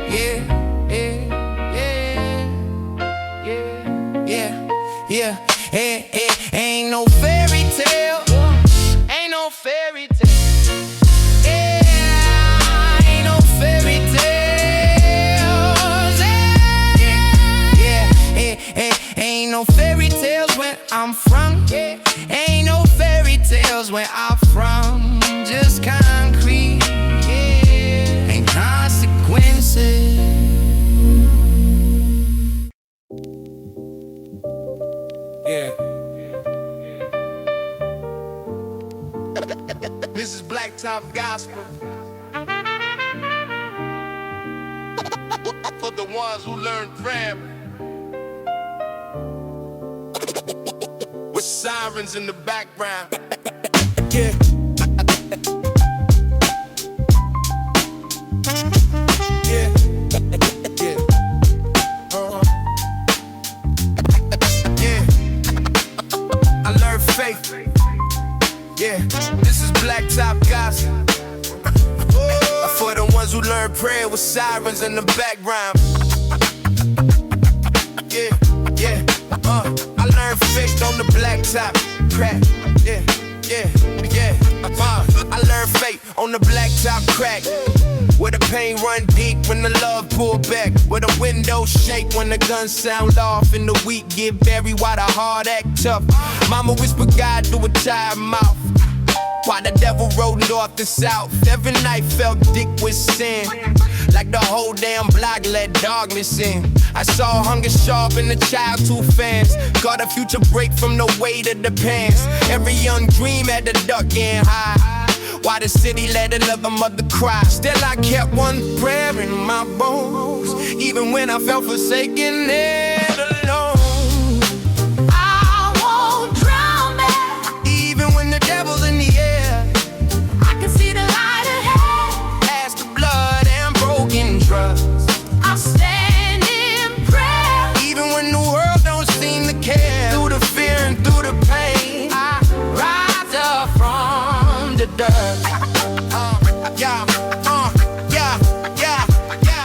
Yeah, yeah, yeah, yeah, yeah, yeah. Ain't no fairy tale. Ain't no fairy tale. Yeah, ain't no fairy tales. Yeah, ain't no fairy tales where I'm from. Yeah, ain't no fairy tales where I'm from. Just concrete, yeah, and consequences. Yeah. This is Blacktop Gospel. For the ones who learn grammar. With sirens in the background. Yeah. Yeah. Yeah. Yeah. I learned faith. Yeah. This is Blacktop Gospel. For the ones who learn prayer with sirens in the background. Yeah. Yeah. I learned faith on the blacktop. Crack. Yeah. Yeah. Yeah. I learned faith on the blacktop crack. Where the pain run deep when the love pull back. Where the windows shake when the guns sound off. And the weak get buried while the heart act tough. Mama whisper God through a tired mouth. While the devil rode north and south. Every night felt dick with sin. Like the whole damn block let darkness in. I saw hunger sharpen the child too fast. Got a future break from the weight of the pants. Every young dream had the duck getting high. Why the city let another mother cry? Still I kept one prayer in my bones, even when I felt forsaken and alone. I won't drown me. Even when the devil's in the air, I can see the light ahead. past the blood and broken trust. I'll stand in prayer. Even when the world don't seem to care, through the fear and through the pain, I rise up from the dirt.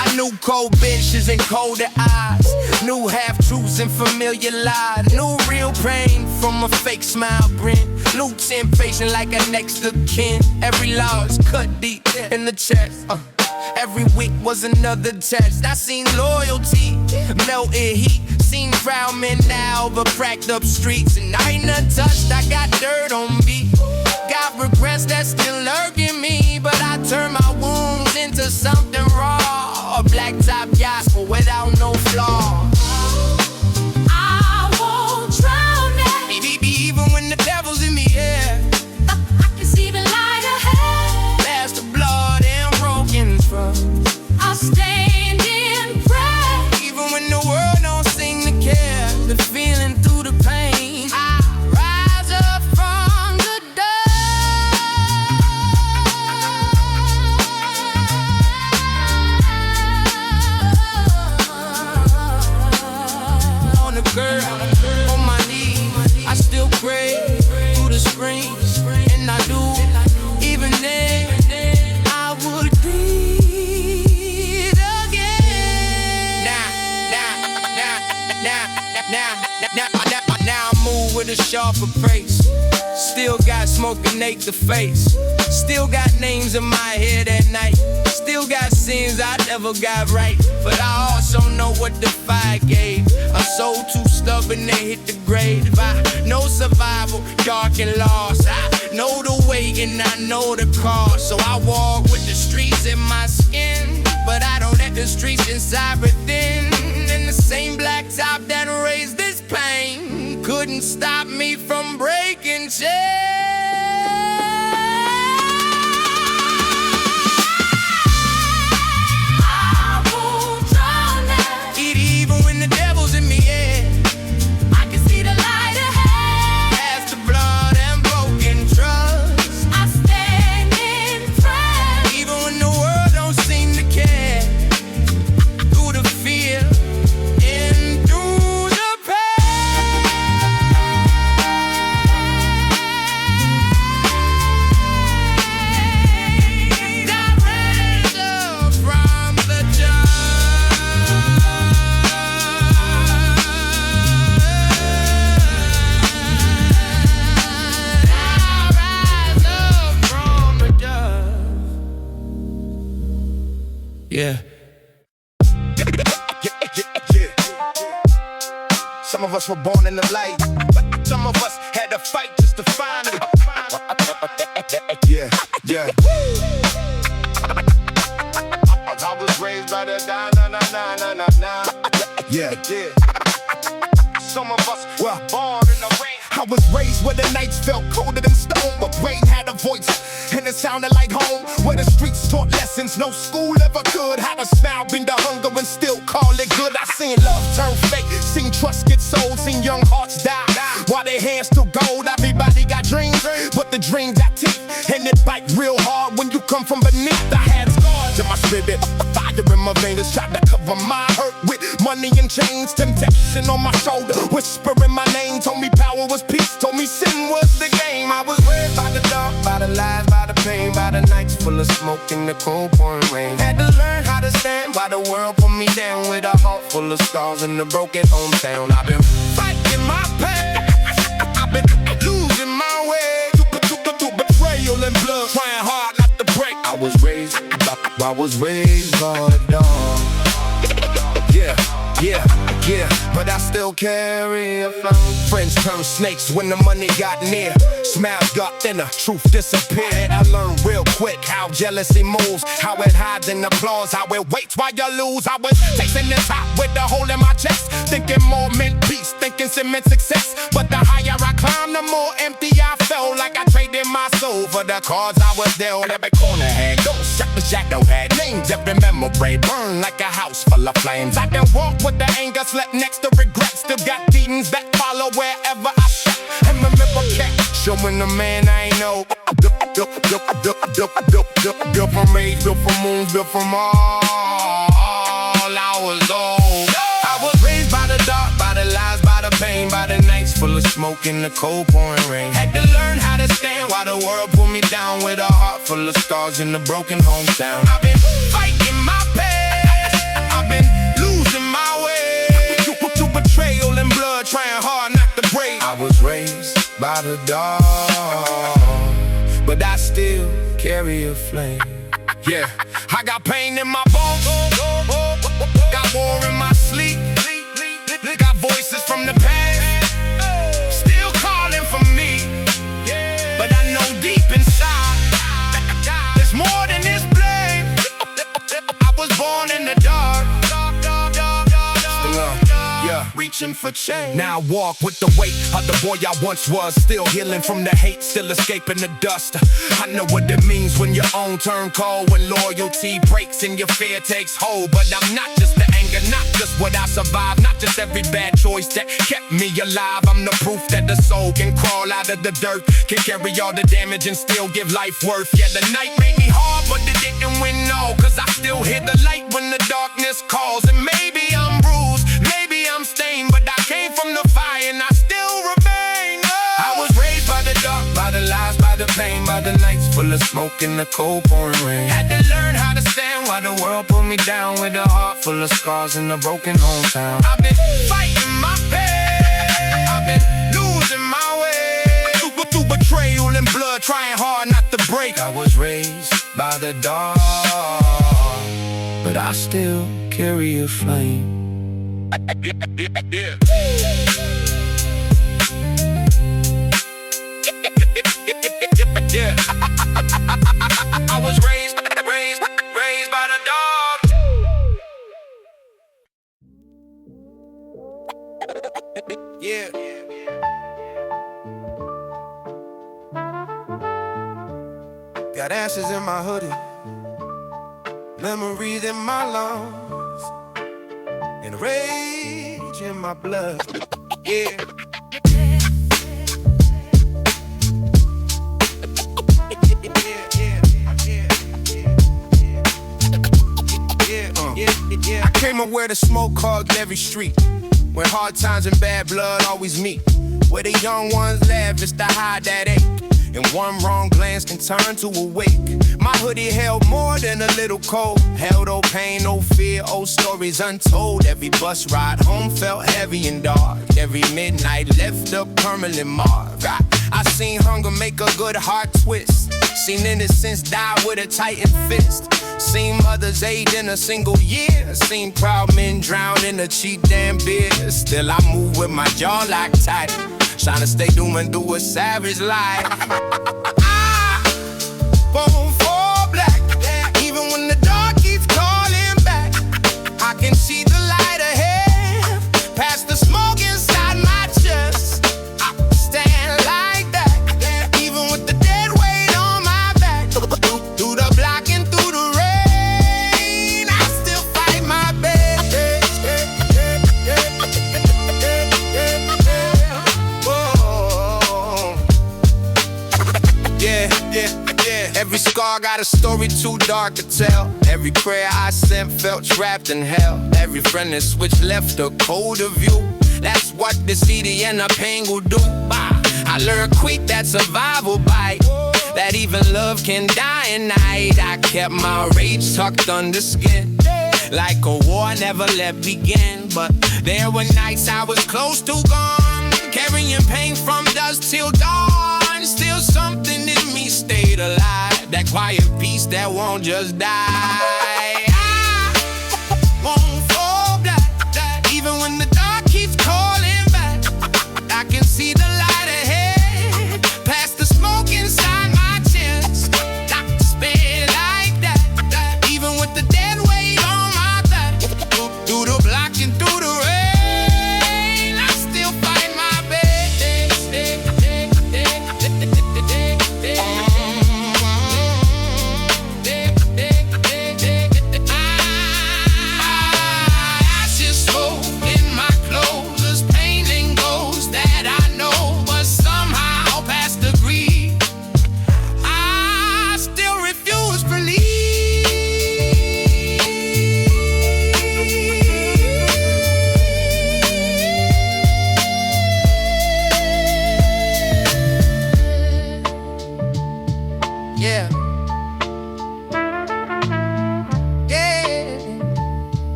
I knew cold benches and colder eyes, knew half-truths and familiar lies, knew real pain from a fake smile grin, knew impatient like a next of kin. Every loss cut deep in the chest. Every week was another test. I seen loyalty melted heat, seen proud men now over cracked up streets, and I ain't not touched. I got dirt on me, got regrets that still lurking me, but I turn my wounds into something raw. A blacktop gospel without no flaw. I won't drown me. Even when the devil's in the air, I can see the light ahead. past the blood and broken trust. I'll stand in prayer. Even when the world don't seem to care, the feeling through the pain, I rise up from the on the curb, on my knees, I still pray through the screen, and I do. Even then, I would bleed again. Now I move with a sharper pace. Still got smoke and ache to face. Still got names in my head at night. Still got sins I never got right. But I also know what the fire gave. A soul too stubborn to hit the grave. I know survival, dark and lost. I know the way and I know the cost. So I walk with the streets in my skin, but I don't let the streets inside within. And the same blacktop that raised this pain couldn't stop me from breaking chains. Yeah. Some of us were born in the light, but some of us had to fight just to find it. Yeah, yeah. I was raised by the na. Yeah, yeah. Some of us were born in the rain. I was raised where the nights felt colder than stone, but rain had a voice, and it sounded like home. Where the streets taught lessons no school ever could. How to smile, bring the hunger, and still call it good. I seen love turn fake, seen trust get sold, seen young hearts die while their hands still gold. Everybody got dreams, but the dream got teeth, and it bite real hard when you come from beneath. I had scars in my spirit, fire in my veins, tried to cover my hurt with money and chains. Temptation on my shoulder, whispering my name, told me power was peace, told me sin was the game. I was raised by the dark, by the lies, by the pain, by the nights full of smoke and the cold pouring rain. Had to learn how to stand while the world put me down, with a heart full of scars in the broken hometown. I've been fighting my pain, I've been losing my way to betrayal and blood, trying hard not to break. I was raised by the dark. Yeah, but I still carry a flame. Friends turned snakes when the money got near. Smiles got thinner, truth disappeared. I learned real quick how jealousy moves, how it hides in applause, how it waits while you lose. I was chasing this hot with a hole in my chest, thinking more meant peace. thinking cement success. But the higher I climbed, the more empty I felt. Like I traded my soul for the cause I was dealt. Every corner had ghosts, the shadow had names. Every memory burned like a house full of flames. I can walk with the anger, slept next to regrets. Still got demons that follow wherever I step. And remember cat showing the man I ain't know. Built from age, built from moons, built from all hours old. I was raised by the dark, by the lies, by the pain, by the nights full of smoke and the cold pouring rain. Had to learn how to stand while the world pulled me down with a heart full of scars in the broken hometown. I've been fighting my past, I've been losing my way. To betrayal and blood, trying hard not to break. I was raised by the dark, but I still carry a flame. Yeah, I got pain in my bones, got war in my sleep, got voices from the past, still calling for me. But I know deep inside, there's more than this blame. I was born in the dark, still up, yeah, reaching for change. Now I walk with the weight of the boy I once was, still healing from the hate, still escaping the dust. I know what it means when your own turn cold, when loyalty breaks and your fear takes hold. But I'm not just the anger, not just what I survived, not just every bad choice that kept me alive. I'm the proof that the soul can crawl out of the dirt, can carry all the damage and still give life worth. Yeah, the night made me hard, but it didn't win no, cause I still hear the light when the darkness calls. And maybe I'm bruised, maybe I'm stained, but I came from the fire and I still remain. I was raised by the dark, by the lies, by the pain, by the nights full of smoke and the cold pouring rain. Had to learn how to stand while the world pulled me down with a heart full of scars in a broken hometown. I've been fighting my past, I've been losing my way. Through betrayal and blood, trying hard not to break. I was raised by the dark, but I still carry a flame. Yeah, I was raised by the dog. Yeah. Got ashes in my hoodie, memories in my lungs, and rage in my blood. Yeah. I came up where the smoke clogged every street, where hard times and bad blood always meet, where the young ones laugh just to hide that ache, and one wrong glance can turn to a wake. My hoodie held more than a little cold, held old pain, old fear, old stories untold. Every bus ride home felt heavy and dark, every midnight left a permanent mark. I seen hunger make a good heart twist, seen innocence die with a tightened fist, seen mothers age in a single year, seen proud men drown in a cheap damn beer. Still I move with my jaw locked tight, trying to stay doing through a savage life. I born for black, even when the dark keeps calling back. I can see the light ahead, past the smoke inside my chest. I stand like that, even with the dead weight on my back. Through the block and through the rain, I still fight my best. Yeah. Every scar got a story too dark to tell. Every prayer I sent felt trapped in hell. Every friend that switched left a colder view. That's what the CD and the pain will do. I learned quick that survival bite, that even love can die at night. I kept my rage tucked under skin, like a war never let begin. But there were nights I was close to gone, carrying pain from dusk till dawn. Still something in me stayed alive, that quiet peace that won't just die. I won't fall black, even when the dark keeps calling back. I can see the light ahead, past the smoke inside my chest. I can spit like that, even with the dead weight on my back. Through the block and through the rain, I still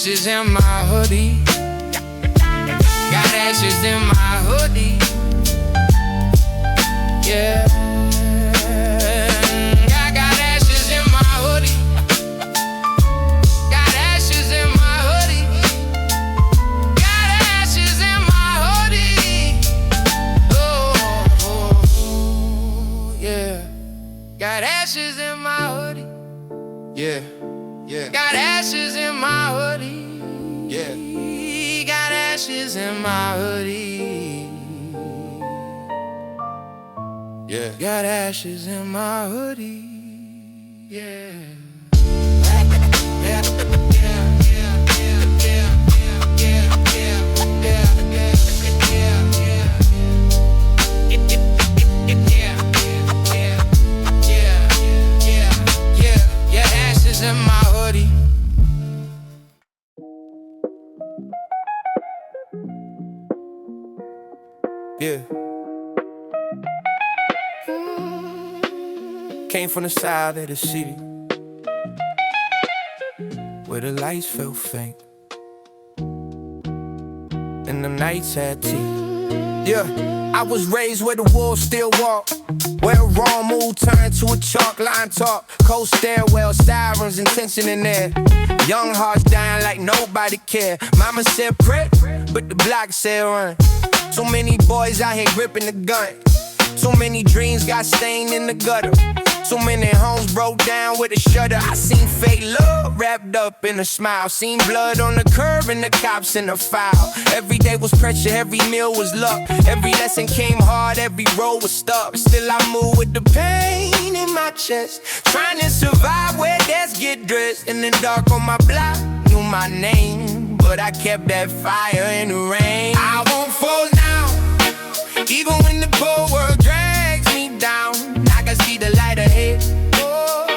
ashes in my hoodie. Got ashes in my hoodie. Yeah. I got ashes in my hoodie. Got ashes in my hoodie. Got ashes in my hoodie. Oh, yeah. Got ashes in my hoodie. Yeah, yeah. Got ashes in my hoodie. Yeah. Got ashes in my hoodie. Yeah. Got ashes in my hoodie. Yeah. In my hoodie. Yeah. Came from the side of the city where the lights felt faint and the nights had teeth. Yeah, I was raised where the wolves still walk, where a wrong move turned to a chalk line talk. Cold stairwell, sirens and tension in there. Young hearts dying like nobody cared. Mama said pray, but the block said run. So many boys out here gripping the gun. So many dreams got stained in the gutter. So many homes broke down with a shutter. I seen fake love wrapped up in a smile. Seen blood on the curb and the cops in the file. Every day was pressure, every meal was luck. Every lesson came hard, every road was stuck. Still I move with the pain in my chest, trying to survive where deaths get dressed. In the dark on my block, knew my name, but I kept that fire in the rain. I won't fall now, even when the cold world drags me down. I can see the light ahead,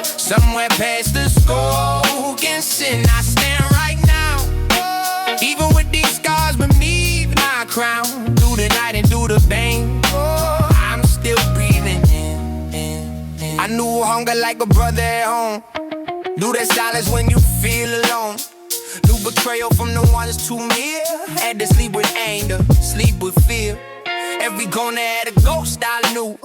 somewhere past the smoke and sin. I stand right now, even with these scars beneath my crown. Through the night and through the pain, I'm still breathing in. I knew hunger like a brother at home. Knew that silence when you feel alone. Knew betrayal from the ones too near. Had to sleep with anger, sleep with fear. Every corner had a ghost I knew.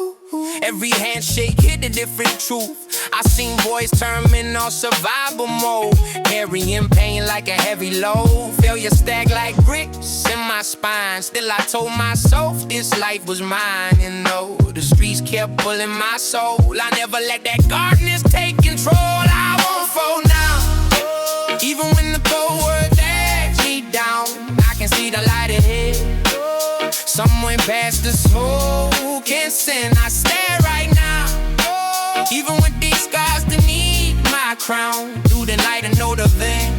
Every handshake hid a different truth. I seen boys turn men on survival mode, carrying pain like a heavy load. Failure stacked like bricks in my spine. Still I told myself this life was mine. And no, the streets kept pulling my soul. I never let that darkness take control. I won't fall now, even when the cold world drags me down. I can see the light ahead, somewhere past the smoke and sin. I stare right now, even with these scars beneath my crown. Through the night and know the vein,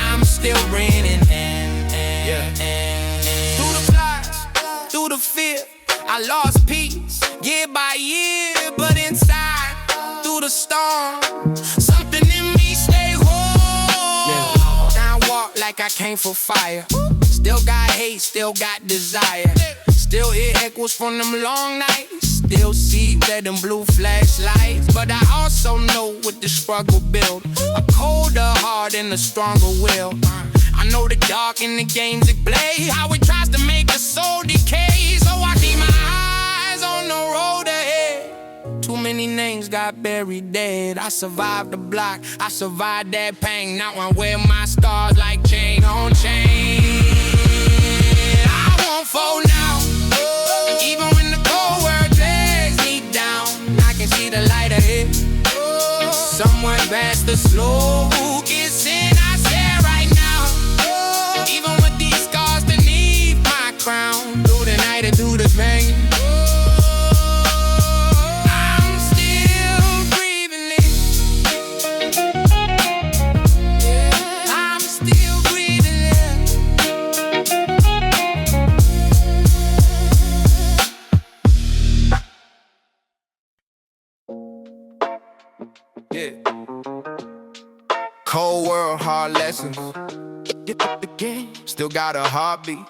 I'm still breathing in. Through the flies, through the fear, I lost peace year by year. But inside, through the storm, something in me stay whole. Now I walk like I came for fire. Still got hate, still got desire. Still hear echoes from them long nights. Still see red and blue flashlights. But I also know what the struggle build, a colder heart and a stronger will. I know the dark in the games it play, how it tries to make the soul decay. So I keep my eyes on the road ahead. Too many names got buried dead. I survived the block, I survived that pain. Now I wear my scars like chain on chain. I won't fall now, even when the cold world drags me down. I can see the light ahead, somewhere past the slow kissing. I stare right now, even with these scars beneath my crown. Through the night and through the pain, I'm still breathing in. Yeah, I'm still breathing in. Yeah. Cold world, hard lessons. Get up the game. Still got a heartbeat.